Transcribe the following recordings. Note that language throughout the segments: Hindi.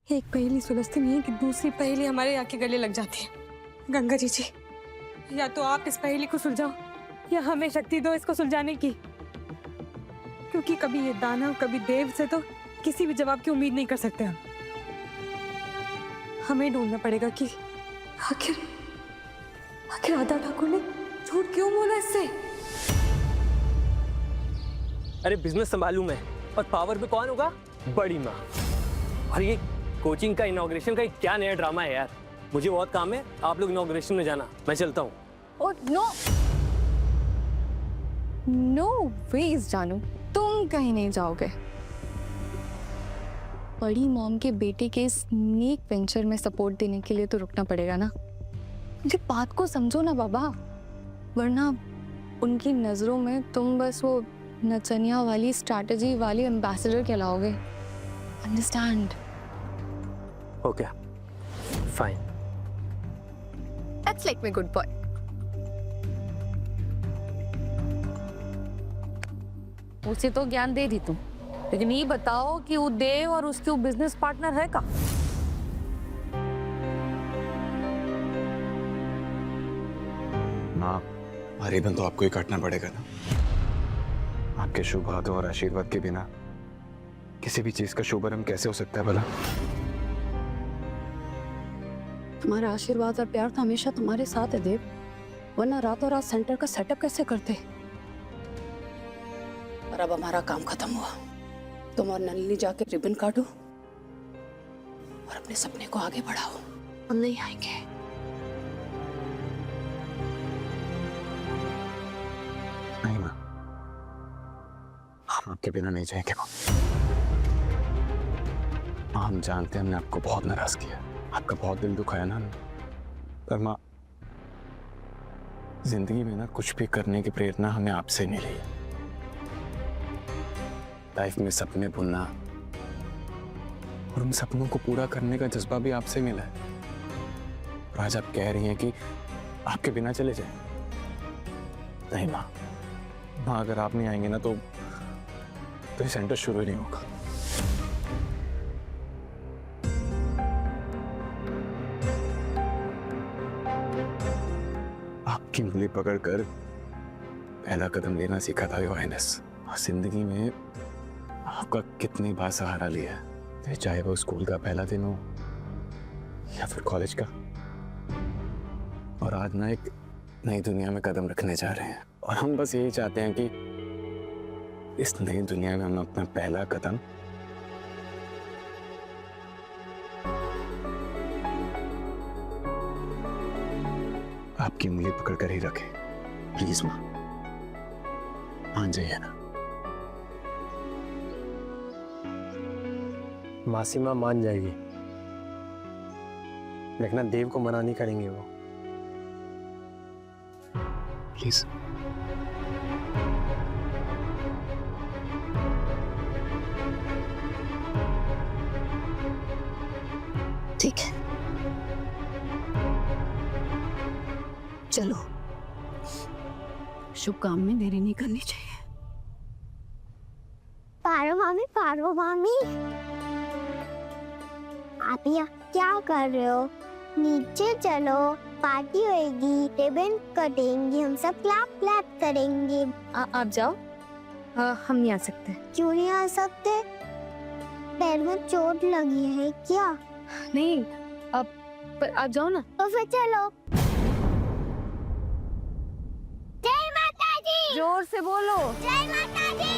एक पहेली सुलझती नहीं है कि दूसरी पहेली हमारे आके गले लग जाती है। गंगा जी, या तो आप इस पहेली को सुलझाओ या हमें शक्ति दो इसको सुलझाने की, क्योंकि कभी ये दानव कभी देव से तो किसी भी जवाब की उम्मीद नहीं कर सकते हम। हमें ढूंढना पड़ेगा कि आखिर राधा ठाकुर ने झूठ क्यों बोला इससे। अरे बिजनेस संभालू मैं, और पावर पे कौन होगा? बड़ी माँ। और ये कोचिंग का इनॉग्रेशन का क्या नया ड्रामा है यार। मुझे बहुत काम है, आप लोग इनॉग्रेशन में जाना, मैं चलता हूँ। और नो वेज जानू, तुम कहीं नहीं जाओगे। बड़ी मॉम के बेटे के इस नेक वेंचर में सपोर्ट देने के लिए तो रुकना पड़ेगा ना। मुझे बात को समझो ना बाबा, वरना उनकी नजरों में तुम बस वो नचनिया वाली स्ट्रैटेजी वाली एम्बेसडर कहलाओगे। Understand? Okay fine. That's like my good boy. उसे तो ज्ञान दे दी तुम, लेकिन ये बताओ कि वो देव और उसके वो बिजनेस पार्टनर है का? माँ, रिबन तो आपको ही काटना पड़ेगा ना। आपके शुभ हाथों और आशीर्वाद के बिना किसी भी चीज का शुभारंभ कैसे हो सकता है भला? तुम्हारा आशीर्वाद और प्यार तो हमेशा तुम्हारे साथ है देव, वरना रातों रात सेंटर का सेटअप कैसे करते। और अब हमारा काम खत्म हुआ, तुम और नलिनी जाके रिबन काटो और अपने सपने को आगे बढ़ाओ। हम नहीं आएंगे। नहीं माँ, हम आपके बिना नहीं जाएंगे माँ। हम जानते हैं हमने आपको बहुत नाराज किया, आपका बहुत दिल दुखाया ना, पर माँ जिंदगी में ना कुछ भी करने की प्रेरणा हमें आपसे मिली है। लाइफ में सपने बुनना और उन सपनों को पूरा करने का जज्बा भी आपसे मिला है। और आज आप कह रही हैं कि आपके बिना चले जाए। नहीं माँ, अगर आप नहीं आएंगे ना तो ये सेंटर शुरू ही नहीं होगा। आपकी उंगली पकड़कर पहला कदम लेना सीखा था योर हाइनेस। जिंदगी में आपका कितनी बार सहारा लिया है, चाहे वो स्कूल का पहला दिन हो या फिर कॉलेज का। और आज ना एक नई दुनिया में कदम रखने जा रहे हैं, और हम बस यही चाहते हैं कि इस नई दुनिया में हम अपना पहला कदम आपकी उंगली पकड़कर ही रखें। प्लीज माँ, मान जाइए ना। मासी माँ मान जाएगी, लेकिन देव को मना नहीं करेंगे वो। प्लीज। ठीक है, चलो, शुभ काम में देरी नहीं करनी चाहिए। पारो मामी, आप यहाँ क्या कर रहे हो? नीचे चलो, पार्टी होएगी, रिबन कटेंगे, हम सब क्लैप करेंगे। आप जाओ, हम नहीं आ सकते। क्यों नहीं आ सकते? पैर में चोट लगी है क्या? नहीं, पर आप जाओ ना। तो फिर चलो। जय माता दी। जोर से बोलो। जय माता दी।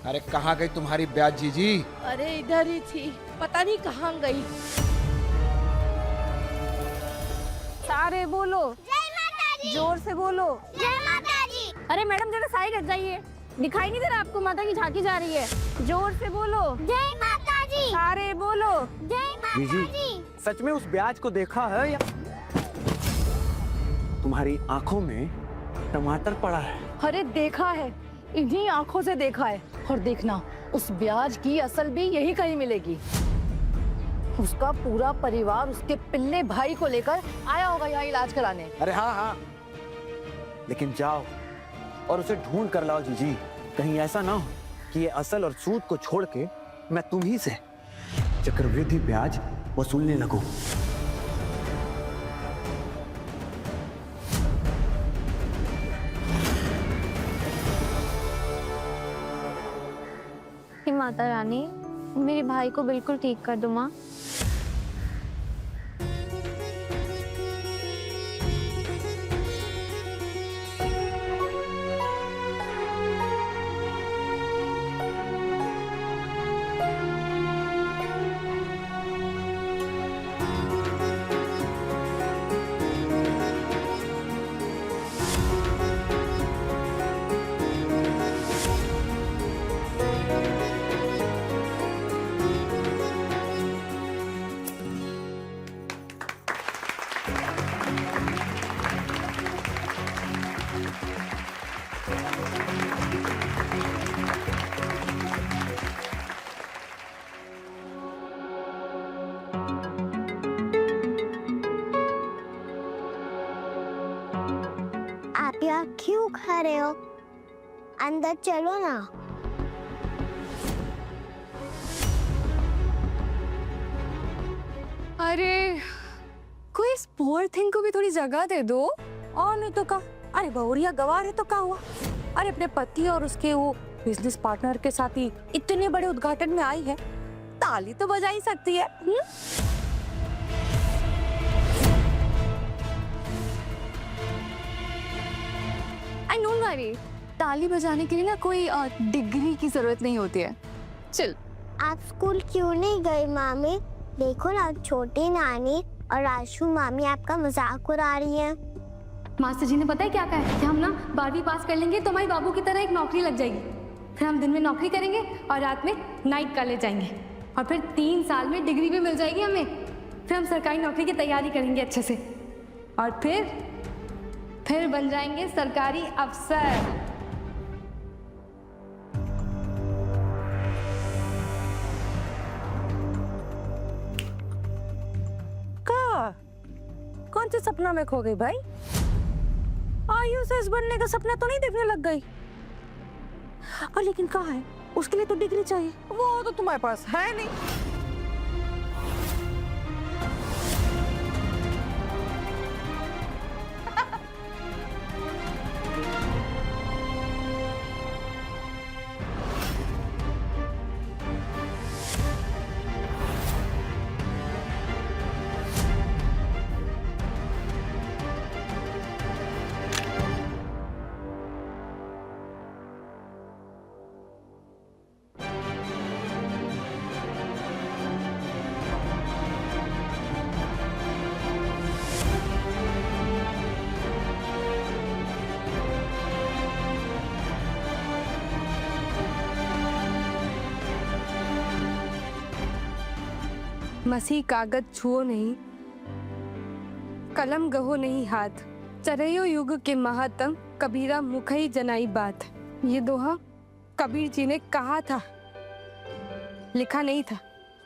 अरे कहाँ गई तुम्हारी ब्याज जीजी? अरे इधर ही थी, पता नहीं कहाँ गई। सारे बोलो। जय माता दी। जोर से बोलो। जय माता दी। अरे मैडम जरा साइड हट जाइए, दिखाई नहीं दे रहा आपको माता की झांकी जा रही है। जोर से बोलो। जय माता दी। सारे बोलो। जय माता दी। सच में उस ब्याज को देखा है या तुम्हारी आंखों में टमाटर पड़ा है? अरे देखा है, इन्हीं आंखों से देखा है। और देखना, उस ब्याज की असल भी यही कहीं मिलेगी। उसका पूरा परिवार उसके पिल्ले भाई को लेकर आया होगा यहाँ इलाज कराने। अरे हाँ, लेकिन जाओ और उसे ढूंढ कर लाओ जीजी। कहीं ऐसा ना हो कि ये असल और सूद को छोड़ के मैं तुम्ही से चक्रवृद्धि ब्याज वसूलने लगूं। हे माता रानी, मेरे भाई को बिल्कुल ठीक कर दो माँ। आप यहाँ क्यों खड़े हो? अंदर चलो ना। अरे कोई इस पोअर थिंग को भी थोड़ी जगह दे दो। और नहीं तो का, अरे बहुरिया गवार है तो क्या हुआ? अरे अपने पति और उसके वो बिजनेस पार्टनर के साथ ही इतने बड़े उद्घाटन में आई है, ताली तो बजा ही सकती है। आई नो गारी, ताली बजाने के लिए ना कोई डिग्री की जरूरत नहीं होती है। चल। आप स्कूल क्यों नहीं गए मामी? देखो ना, छोटी नानी और राशु मामी आपका मजाक उड़ा रही है। मास्टर जी ने पता है क्या कहा है कि हम ना 12वीं पास कर लेंगे तो हमारे बाबू की तरह एक नौकरी लग जाएगी। फिर हम दिन में नौकरी करेंगे और रात में नाइट कॉलेज जाएंगे और फिर 3 साल में डिग्री भी मिल जाएगी हमें। फिर हम सरकारी नौकरी की तैयारी करेंगे अच्छे से और फिर बन जाएंगे सरकारी अफसर। कौन से सपना में खो गई भाई? आईएएस बनने का सपना तो नहीं देखने लग गई? और लेकिन कहाँ है? उसके लिए तो डिग्री चाहिए, वो तो तुम्हारे पास है नहीं। मसी कागज छुओ नहीं, कलम गहो नहीं हाथ, चरयो युग के महात्म कबीरा मुखई जनाई बात। ये दोहा कबीर जी ने कहा था, लिखा नहीं था,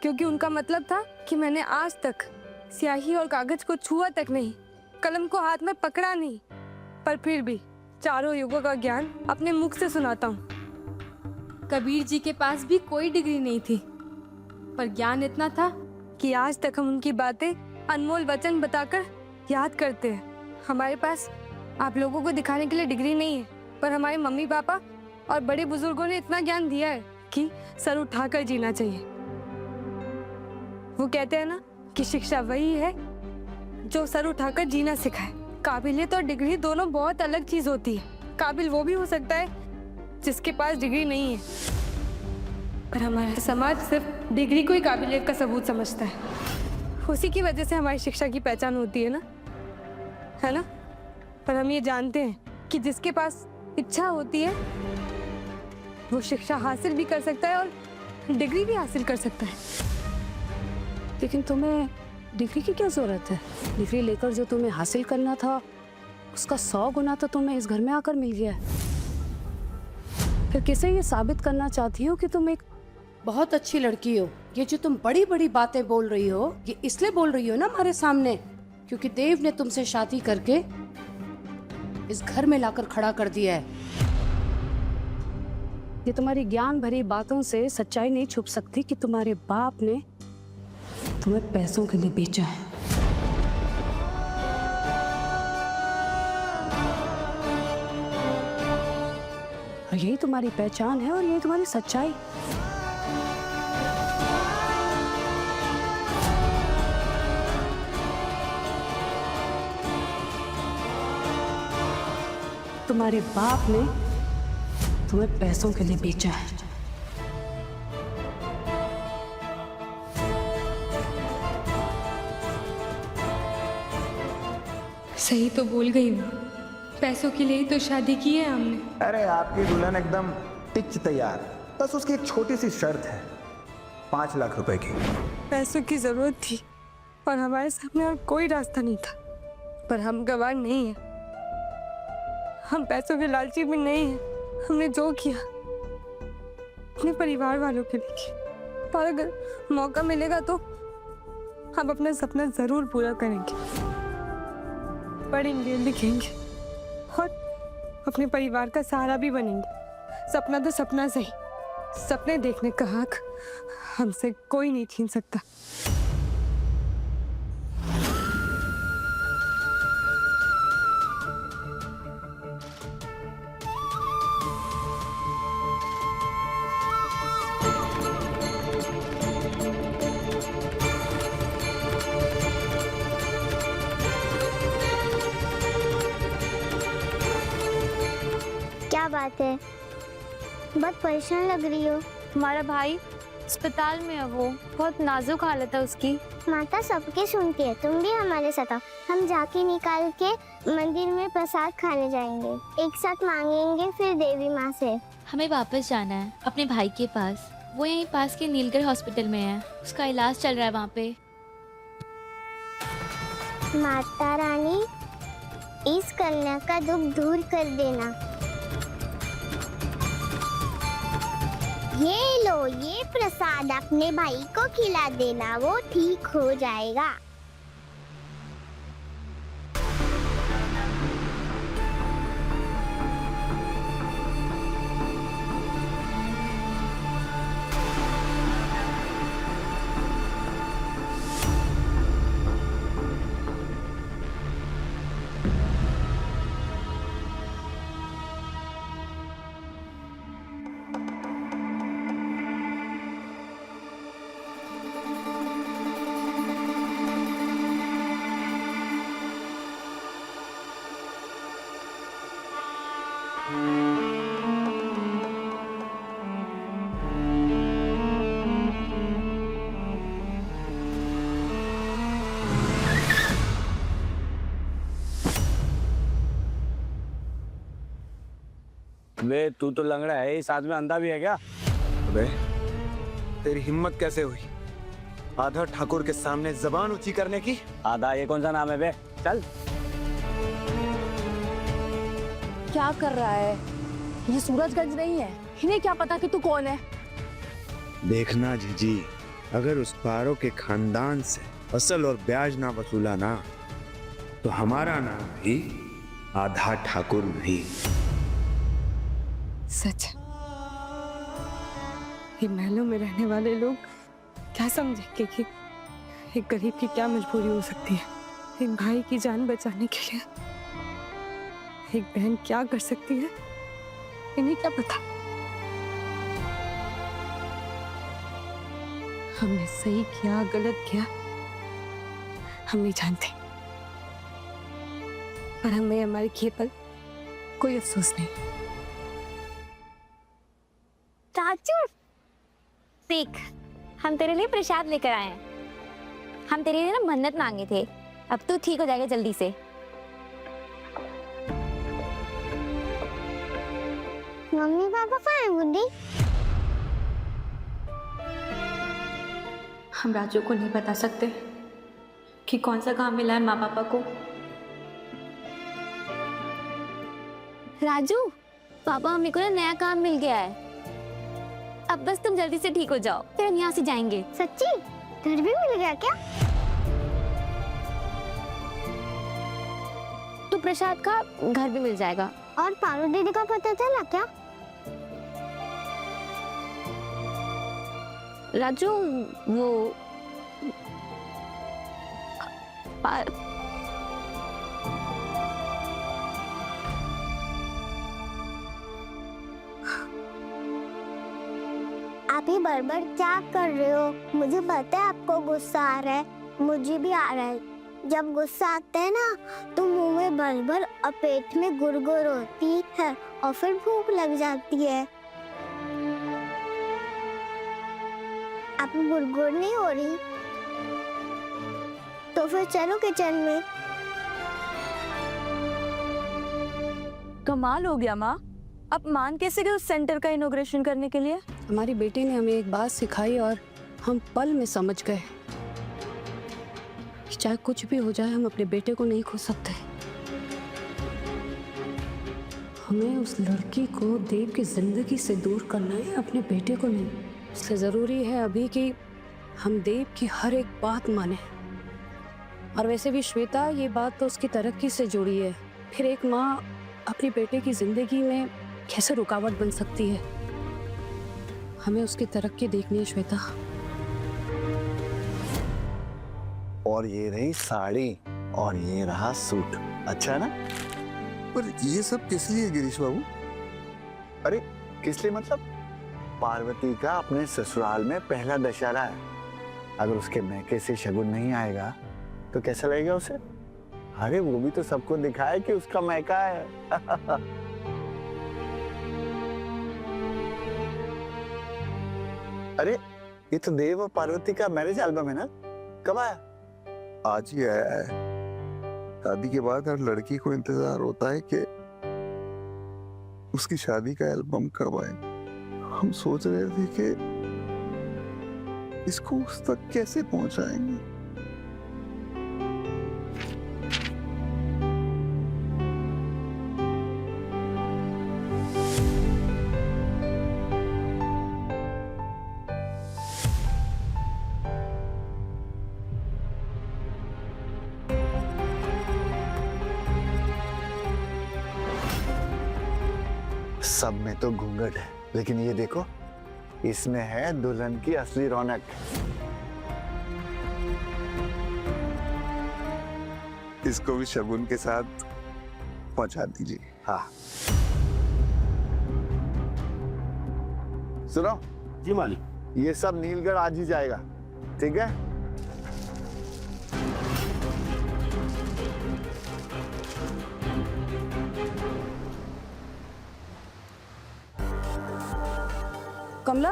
क्योंकि उनका मतलब था कि मैंने आज तक स्याही और कागज को छुआ तक नहीं, कलम को हाथ में पकड़ा नहीं, पर फिर भी चारों युगों का ज्ञान अपने मुख से सुनाता हूँ। कबीर जी के पास भी कोई डिग्री नहीं थी, पर ज्ञान इतना था कि आज तक हम उनकी बातें अनमोल वचन बताकर याद करते हैं। हमारे पास आप लोगों को दिखाने के लिए डिग्री नहीं है, पर हमारे मम्मी पापा और बड़े बुजुर्गों ने इतना ज्ञान दिया है कि सर उठाकर जीना चाहिए। वो कहते हैं ना कि शिक्षा वही है जो सर उठाकर जीना सिखाए। काबिलियत और डिग्री दोनों बहुत अलग चीज होती है। काबिल वो भी हो सकता है जिसके पास डिग्री नहीं है, पर हमारा समाज सिर्फ डिग्री को ही काबिलियत का सबूत समझता है। उसी की वजह से हमारी शिक्षा की पहचान होती है ना? पर हम ये जानते हैं कि जिसके पास इच्छा होती है वो शिक्षा हासिल भी कर सकता है और डिग्री भी हासिल कर सकता है। लेकिन तुम्हें डिग्री की क्या जरूरत है? डिग्री लेकर जो तुम्हें हासिल करना था उसका 100 गुना तो तुम्हें इस घर में आकर मिल गया है। फिर किसे ये साबित करना चाहती हो कि तुम एक बहुत अच्छी लड़की हो? ये जो तुम बड़ी बड़ी बातें बोल रही हो, ये इसलिए बोल रही हो ना हमारे सामने, क्योंकि देव ने तुमसे शादी करके इस घर में लाकर खड़ा कर दिया है। ये तुम्हारी ज्ञान भरी बातों से सच्चाई नहीं छुप सकती कि तुम्हारे बाप ने तुम्हें पैसों के लिए बेचा है। और यही तुम्हारी पहचान है और यही तुम्हारी सच्चाई। तुम्हारे बाप ने तुम्हें पैसों के लिए बेचा है। सही तो बोल गई हूँ, पैसों के लिए ही तो शादी की है हमने। अरे आपकी दुल्हन एकदम टिच तैयार, बस उसकी एक छोटी सी शर्त है, 5 लाख रुपए की। पैसों की जरूरत थी और हमारे सामने और कोई रास्ता नहीं था, पर हम गवार नहीं है। हम पैसों के लालची भी नहीं है। हमने जो किया अपने परिवार वालों के लिए किया, और अगर मौका मिलेगा तो हम अपना सपना जरूर पूरा करेंगे, पढ़ेंगे, लिखेंगे और अपने परिवार का सहारा भी बनेंगे। सपना तो सपना सही, सपने देखने का हक हमसे कोई नहीं छीन सकता। क्या बात है, बहुत परेशान लग रही हो। हमारा भाई अस्पताल में है, वो बहुत नाजुक हालत है उसकी। माता सबके सुनती है, तुम भी हमारे साथ आओ। हम जाके निकाल के मंदिर में प्रसाद खाने जाएंगे, एक साथ मांगेंगे फिर देवी माँ से। हमें वापस जाना है अपने भाई के पास। वो यहीं पास के नीलगढ़ हॉस्पिटल में है, उसका इलाज चल रहा है वहाँ पे। माता रानी, इस कन्या का दुख दूर कर देना। ये लो, ये प्रसाद अपने भाई को खिला देना, वो ठीक हो जाएगा। वे तू तो लंगड़ा है, इस आदमी अंधा भी है क्या? अबे तेरी हिम्मत कैसे हुई आधा ठाकुर के सामने जबान ऊंची करने की? आधा ये कौन सा नाम है बे? चल। क्या कर रहा है? ये सूरजगंज नहीं है, इन्हें क्या पता कि तू कौन है? देखना जीजी, अगर उस पारो के खानदान से असल और ब्याज ना वसूला ना, तो हमारा नाम भी आधा ठाकुर नहीं। सच, ये महलों में रहने वाले लोग क्या समझेंगे कि एक गरीब की क्या मजबूरी हो सकती है। एक भाई की जान बचाने के लिए एक बहन क्या कर सकती है, इन्हें क्या पता। हमने सही किया, गलत किया, हम नहीं जानते, पर हमें हमारे किए पर कोई अफसोस नहीं। चाचू देख, हम तेरे लिए प्रसाद लेकर आए हैं। हम तेरे लिए ना मन्नत मांगे थे, अब तू ठीक हो जाएगा जल्दी से। मम्मी पापा कहाँ हैं बुड्ढी? हम राजू को नहीं बता सकते कि कौन सा काम मिला है माँ पापा को। राजू, पापा मम्मी को ना नया काम मिल गया है, अब बस तुम जल्दी से ठीक हो जाओ, फिर हम यहाँ से जाएंगे। सच्ची? घर भी मिल गया क्या? तू प्रसाद खा, घर भी मिल जाएगा। और पारू दीदी का पता चला क्या? राजू वो आप ही बड़बड़ क्या कर रहे हो? मुझे पता है आपको गुस्सा आ रहा है, मुझे भी आ रहा है। जब गुस्सा आता है ना तो मुंह में बड़बड़ और पेट में गुड़गुड़ होती है और फिर भूख लग जाती है। आप गुड़गुड़ नहीं हो रही? तो फिर चलो किचन में। कमाल हो गया माँ, अब मान कैसे गए उस सेंटर का इनॉग्रेशन करने के लिए? हमारी बेटी ने हमें एक बात सिखाई और हम पल में समझ गए कि चाहे कुछ भी हो जाए हम अपने बेटे को नहीं खो सकते। हमें उस लड़की को देव की जिंदगी से दूर करना है, अपने बेटे को नहीं। इसलिए जरूरी है अभी कि हम देव की हर एक बात माने। और वैसे भी श्वेता, ये बात तो उसकी तरक्की से जुड़ी है। फिर एक माँ अपने बेटे की जिंदगी में कैसे रुकावट बन सकती है? हमें उसकी तरक्की देखनी है श्वेता। और ये रही साड़ी और ये रहा सूट, अच्छा है ना? पर ये सब किस लिए गिरीश बाबू? अरे किस लिए मतलब? पार्वती का अपने ससुराल में पहला दशहरा है। अगर उसके मैके से शगुन नहीं आएगा तो कैसा लगेगा उसे? अरे वो भी तो सबको दिखाए कि उसका मैका है। अरे ये तो देव और पार्वती का मैरिज एल्बम है ना? कब आया? आज ही आया है। शादी के बाद हर लड़की को इंतजार होता है कि उसकी शादी का एल्बम कब आए। हम सोच रहे थे कि इसको उस तक कैसे पहुंचाएंगे। सब में तो घूंघट है, लेकिन ये देखो, इसमें है दुल्हन की असली रौनक। इसको भी शगुन के साथ पहुंचा दीजिए। हाँ सुनो जी मालिक। ये सब नीलगढ़ आज ही जाएगा, ठीक है? कमला,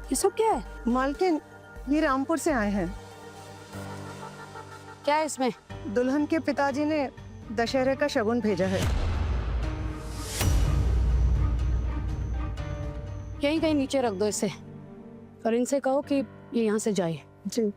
ये सब क्या है? मालकिन, ये रामपुर से आए हैं। क्या है इसमें? दुल्हन के पिताजी ने दशहरे का शगुन भेजा है। यहीं कहीं नीचे रख दो इसे और इनसे कहो कि ये यहाँ से जाए। जी।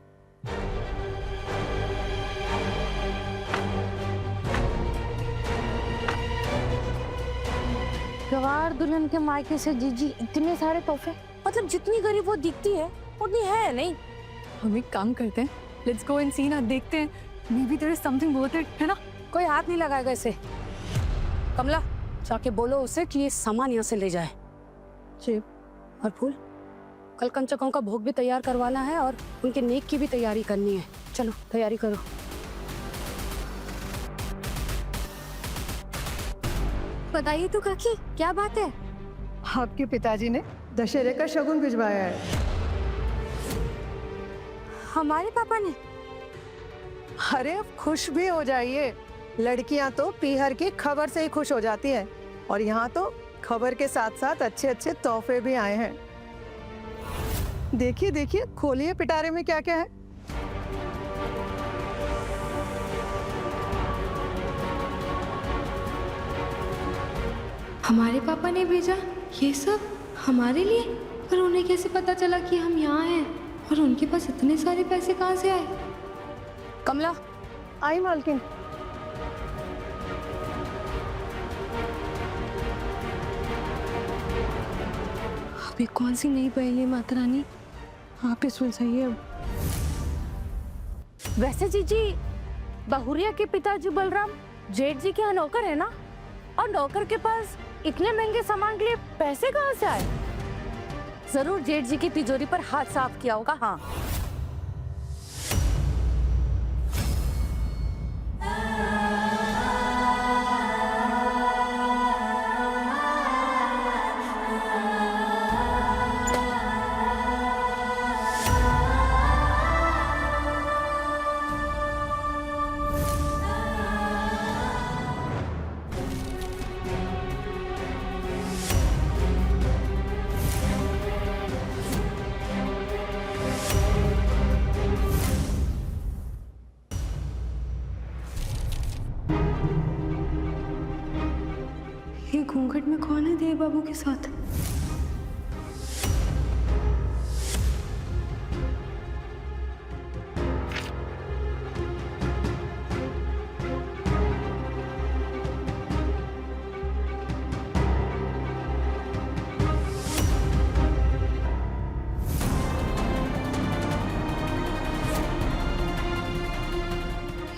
गवार दुल्हन के मायके से जीजी इतने सारे तोहफे, मतलब जितनी गरीब वो दिखती है उतनी है नहीं। हम एक काम करते हैं, लेट्स गो एंड सी ना, देखते हैं, maybe there is something worth it, है ना? कोई हाथ नहीं लगाएगा इसे। कमला, जाके बोलो उसे कि ये सामान यहाँ से ले जाए। जी। और फूल, कल कंचकों का भोग भी तैयार करवाना है और उनके नेक की भी तैयारी करनी है। चलो तैयारी करो। बताइए तो काकी, क्या बात है? आपके पिताजी ने दशहरे का शगुन भिजवाया है। हमारे पापा ने? अरे अब खुश भी हो जाइए। लड़कियां तो पीहर की खबर से ही खुश हो जाती है, और यहाँ तो खबर के साथ साथ अच्छे अच्छे तोहफे भी आए हैं। देखिए देखिए, खोलिए पिटारे में क्या क्या है। हमारे पापा ने भेजा ये सब हमारे लिए? पर उन्हें कैसे पता चला कि हम यहाँ हैं? और उनके पास इतने सारे पैसे कहाँ से आए? कमला, आई मालकिन। अभी कौन सी नई पहेली माता रानी? आप ही सुलझाइए अब। वैसे जीजी, बहुरिया के पिताजी बलराम जेठ जी के यहाँ नौकर है ना, और नौकर के पास इतने महंगे सामान के लिए पैसे कहाँ से आए? जरूर जेठ जी की तिजोरी पर हाथ साफ किया होगा। हाँ, ये घूंघट में कौन है देव बाबू के साथ?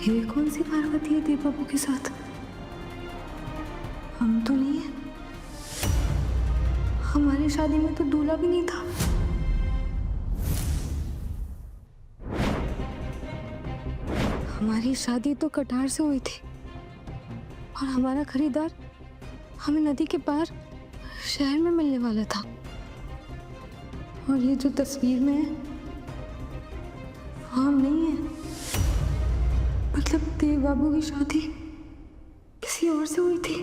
ये कौन सी पार्वती है देव बाबू के साथ? हम तो नहीं है। हमारी शादी में तो दूल्हा भी नहीं था। हमारी शादी तो कटार से हुई थी और हमारा खरीदार हमें नदी के पार शहर में मिलने वाला था। और ये जो तस्वीर में है वो हम नहीं है। मतलब देव बाबू की शादी किसी और से हुई थी।